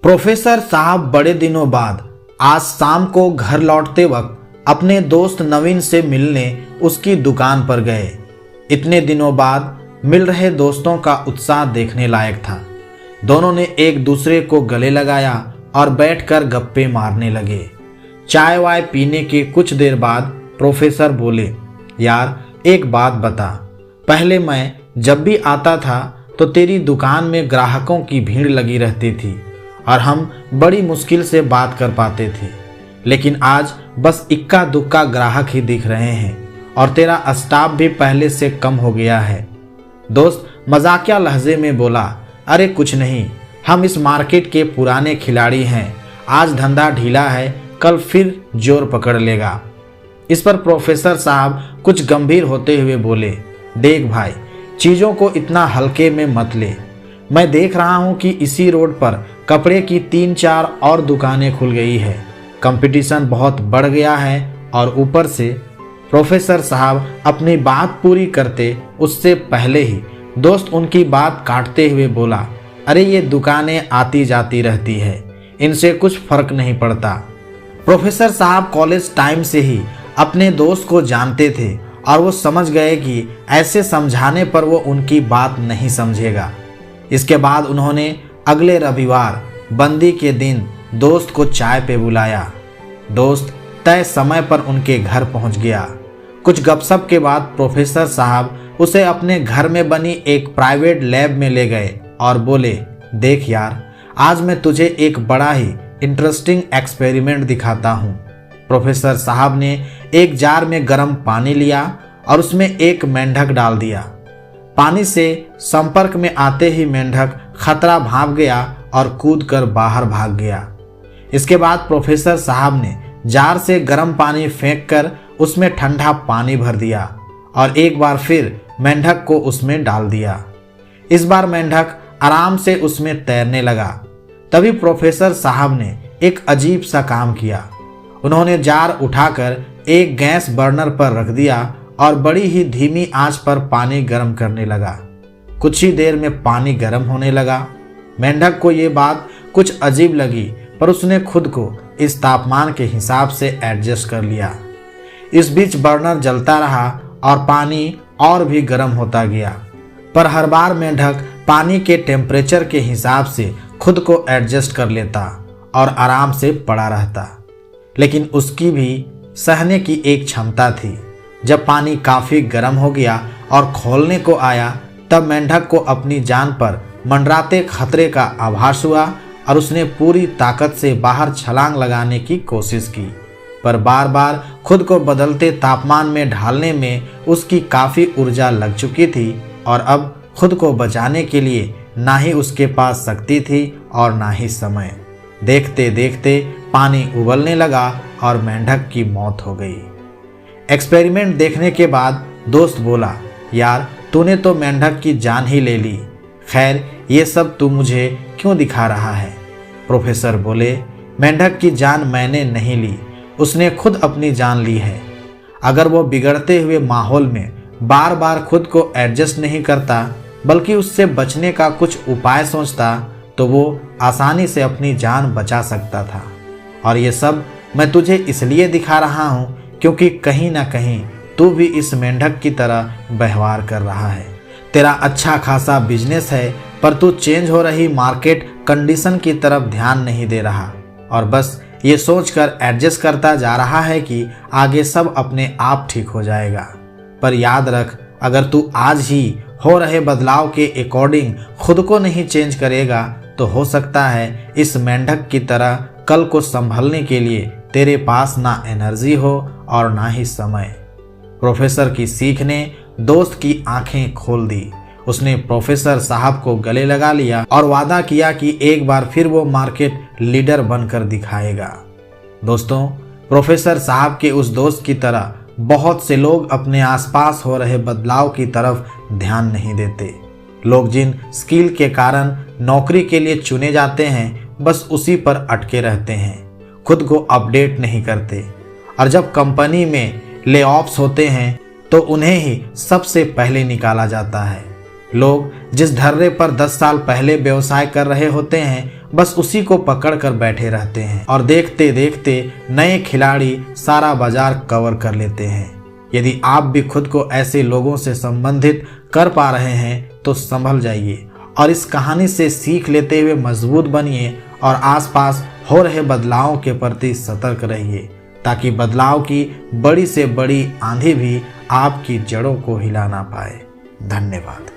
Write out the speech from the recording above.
Professor साहब बड़े दिनों बाद आज शाम को घर लौटते वक्त अपने दोस्त नवीन से मिलने उसकी दुकान पर गए। इतने दिनों बाद मिल रहे दोस्तों का उत्साह देखने लायक था। दोनों ने एक दूसरे को गले लगाया और बैठकर गप्पे मारने लगे। चाय वाय पीने के कुछ देर बाद प्रोफेसर बोले, यार एक बात बता, पहले मैं जब भी आता था तो तेरी दुकान में ग्राहकों की भीड़ लगी रहती थी और हम बड़ी मुश्किल से बात कर पाते थे, लेकिन आज बस इक्का दुक्का ग्राहक ही दिख रहे हैं और तेरा स्टाफ भी पहले से कम हो गया है। दोस्त मजाकिया लहजे में बोला, अरे कुछ नहीं, हम इस मार्केट के पुराने खिलाड़ी हैं, आज धंधा ढीला है, कल फिर जोर पकड़ लेगा। इस पर प्रोफेसर साहब कुछ गंभीर होते हुए बोले, देख भाई, चीज़ों को इतना हल्के में मत ले। मैं देख रहा हूँ कि इसी रोड पर कपड़े की 3-4 और दुकानें खुल गई है, कंपटीशन बहुत बढ़ गया है। और ऊपर से प्रोफेसर साहब अपनी बात पूरी करते उससे पहले ही दोस्त उनकी बात काटते हुए बोला, अरे ये दुकानें आती जाती रहती है, इनसे कुछ फर्क नहीं पड़ता। प्रोफेसर साहब कॉलेज टाइम से ही अपने दोस्त को जानते थे और वो समझ गए कि ऐसे समझाने पर वो उनकी बात नहीं समझेगा। इसके बाद उन्होंने अगले रविवार बंदी के दिन दोस्त को चाय पे बुलाया। दोस्त तय समय पर उनके घर पहुंच गया। कुछ गपशप के बाद प्रोफेसर साहब उसे अपने घर में बनी एक प्राइवेट लैब में ले गए और बोले, देख यार, आज मैं तुझे एक बड़ा ही इंटरेस्टिंग एक्सपेरिमेंट दिखाता हूँ। प्रोफेसर साहब ने एक जार में गर्म पानी लिया और उसमें एक मेंढक डाल दिया। पानी से संपर्क में आते ही मेंढक खतरा भांप गया और कूदकर बाहर भाग गया। इसके बाद प्रोफेसर साहब ने जार से गर्म पानी फेंककर उसमें ठंडा पानी भर दिया और एक बार फिर मेंढक को उसमें डाल दिया। इस बार मेंढक आराम से उसमें तैरने लगा। तभी प्रोफेसर साहब ने एक अजीब सा काम किया। उन्होंने जार उठाकर एक गैस बर्नर पर रख दिया और बड़ी ही धीमी आंच पर पानी गर्म करने लगा। कुछ ही देर में पानी गर्म होने लगा। मेंढक को ये बात कुछ अजीब लगी, पर उसने खुद को इस तापमान के हिसाब से एडजस्ट कर लिया। इस बीच बर्नर जलता रहा और पानी और भी गर्म होता गया, पर हर बार मेंढक पानी के टेम्परेचर के हिसाब से खुद को एडजस्ट कर लेता और आराम से पड़ा रहता। लेकिन उसकी भी सहने की एक क्षमता थी। जब पानी काफ़ी गर्म हो गया और खौलने को आया, तब मेंढक को अपनी जान पर मंडराते खतरे का आभास हुआ और उसने पूरी ताकत से बाहर छलांग लगाने की कोशिश की, पर बार बार खुद को बदलते तापमान में ढालने में उसकी काफ़ी ऊर्जा लग चुकी थी और अब खुद को बचाने के लिए ना ही उसके पास शक्ति थी और ना ही समय। देखते देखते पानी उबलने लगा और मेंढक की मौत हो गई। एक्सपेरिमेंट देखने के बाद दोस्त बोला, यार तूने तो मेंढक की जान ही ले ली। खैर, ये सब तू मुझे क्यों दिखा रहा है? प्रोफेसर बोले, मेंढक की जान मैंने नहीं ली, उसने खुद अपनी जान ली है। अगर वो बिगड़ते हुए माहौल में बार बार खुद को एडजस्ट नहीं करता, बल्कि उससे बचने का कुछ उपाय सोचता, तो वो आसानी से अपनी जान बचा सकता था। और ये सब मैं तुझे इसलिए दिखा रहा हूँ क्योंकि कहीं ना कहीं तू भी इस मेंढक की तरह व्यवहार कर रहा है। तेरा अच्छा खासा बिजनेस है, पर तू चेंज हो रही मार्केट कंडीशन की तरफ ध्यान नहीं दे रहा और बस ये सोचकर एडजस्ट करता जा रहा है कि आगे सब अपने आप ठीक हो जाएगा। पर याद रख, अगर तू आज ही हो रहे बदलाव के अकॉर्डिंग खुद को नहीं चेंज करेगा, तो हो सकता है इस मेंढक की तरह कल को संभलने के लिए तेरे पास ना एनर्जी हो और ना ही समय। प्रोफेसर की सीख ने दोस्त की आंखें खोल दी। उसने प्रोफेसर साहब को गले लगा लिया और वादा किया कि एक बार फिर वो मार्केट लीडर बनकर दिखाएगा। दोस्तों, प्रोफेसर साहब के उस दोस्त की तरह बहुत से लोग अपने आसपास हो रहे बदलाव की तरफ ध्यान नहीं देते। लोग जिन स्किल के कारण नौकरी के लिए चुने जाते हैं, बस उसी पर अटके रहते हैं, खुद को अपडेट नहीं करते। और जब कंपनी में ले ऑफ्स होते हैं तो उन्हें ही सबसे पहले निकाला जाता है। लोग जिस धर्रे पर 10 साल पहले व्यवसाय कर रहे होते हैं, बस उसी को पकड़ कर बैठे रहते हैं और देखते देखते नए खिलाड़ी सारा बाजार कवर कर लेते हैं। यदि आप भी खुद को ऐसे लोगों से संबंधित कर पा रहे हैं तो संभल जाइए और इस कहानी से सीख लेते हुए मजबूत बनिए और आसपास हो रहे बदलावों के प्रति सतर्क रहिए, ताकि बदलाव की बड़ी से बड़ी आंधी भी आपकी जड़ों को हिला ना पाए। धन्यवाद।